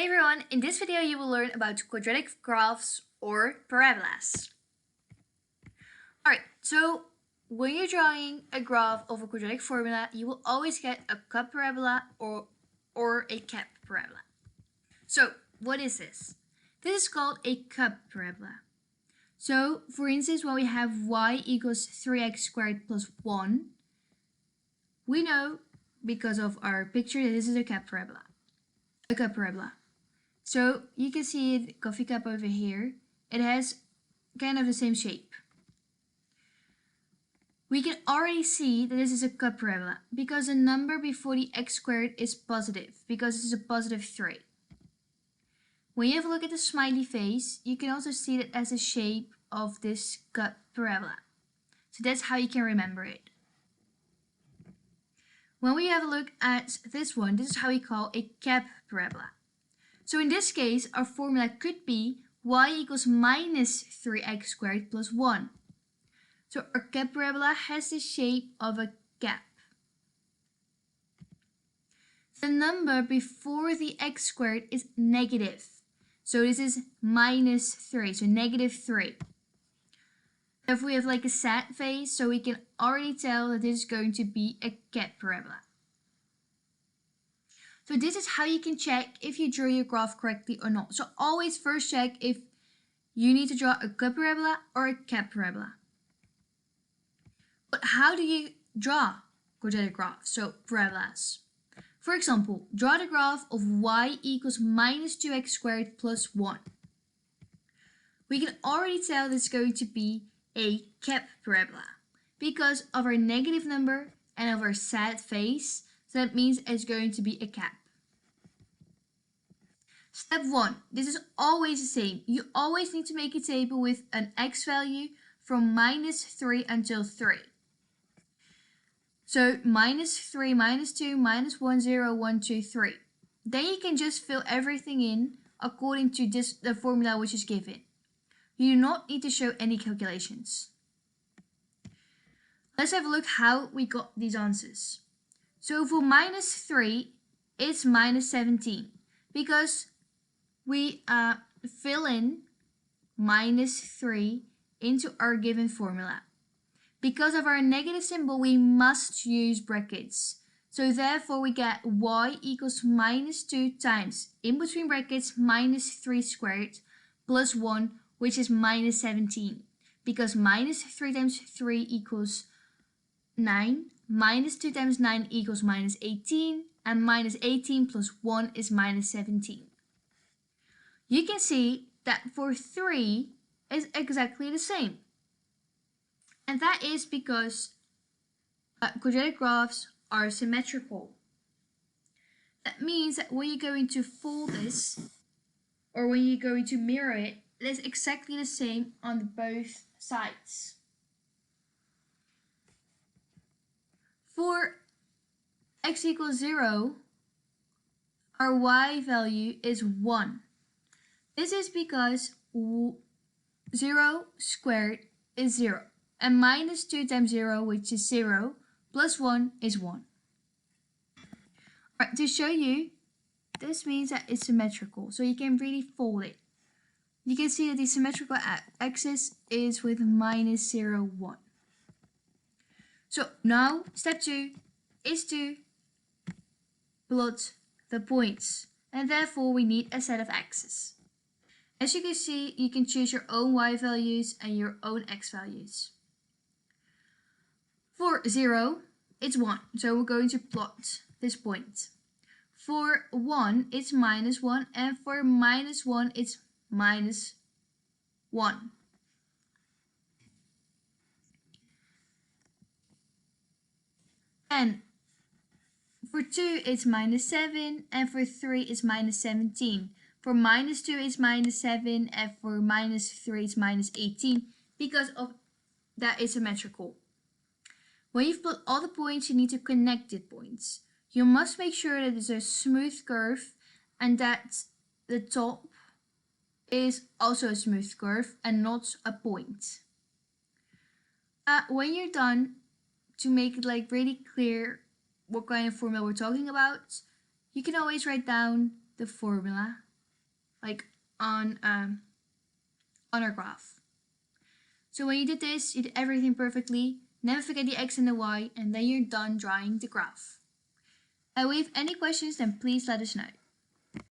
Hi everyone, in this video you will learn about quadratic graphs or parabolas. Alright, so when you're drawing a graph of a quadratic formula, you will always get a cut parabola or a cap parabola. So what is this? This is called a cut parabola. So for instance, when we have y equals 3x squared plus 1, we know because of our picture that this is a cut parabola. So you can see it, coffee cup over here. It has kind of the same shape. We can already see that this is a cut parabola because the number before the x squared is positive because this is a positive 3. When you have a look at the smiley face, you can also see that it has the shape of this cut parabola. So that's how you can remember it. When we have a look at this one, this is how we call a cap parabola. So in this case, our formula could be y equals minus 3x squared plus 1. So our cap parabola has the shape of a cap. The number before the x squared is negative. So this is minus 3, so negative 3. If we have like a sad face, so we can already tell that this is going to be a cap parabola. So this is how you can check if you drew your graph correctly or not. So always first check if you need to draw a cut parabola or a cap parabola. But how do you draw quadratic graphs, so parabolas? For example, draw the graph of y equals minus 2x squared plus 1. We can already tell this is going to be a cap parabola because of our negative number and of our sad face. So that means it's going to be a cap. Step 1. This is always the same. You always need to make a table with an x value from minus 3 until 3. So minus 3, minus 2, minus 1, 0, 1, 2, 3. Then you can just fill everything in according to the formula which is given. You do not need to show any calculations. Let's have a look how we got these answers. So for minus 3, it's minus 17 because we fill in minus 3 into our given formula. Because of our negative symbol, we must use brackets. So therefore we get y equals minus 2 times, in between brackets, minus 3 squared plus 1, which is minus 17. Because minus 3 times 3 equals 9, minus 2 times 9 equals minus 18, and minus 18 plus 1 is minus 17. You can see that for 3 is exactly the same. And that is because quadratic graphs are symmetrical. That means that when you're going to fold this, or when you're going to mirror it, it's exactly the same on both sides. For x equals 0, our y value is 1. This is because 0 squared is 0. And minus 2 times 0, which is 0, plus 1 is 1. Alright, to show you, this means that it's symmetrical. So you can really fold it. You can see that the symmetrical axis is with minus 0, 1. So now, step 2 is to plot the points. And therefore we need a set of axes. As you can see, you can choose your own y values and your own x values. For 0, it's 1, so we're going to plot this point. For 1, it's minus 1, and for minus 1, it's minus 1. And for 2, it's minus 7, and for 3, it's minus 17. For minus 2, it's minus 7, and for minus 3, it's minus 18, because of that is symmetrical. When you've put all the points, you need to connect the points. You must make sure that it's a smooth curve and that the top is also a smooth curve and not a point. When you're done, to make it like really clear what kind of formula we're talking about, you can always write down the formula like on our graph. So when you did this, you did everything perfectly. Never forget the x and the y, and then you're done drawing the graph. If you have any questions, then please let us know.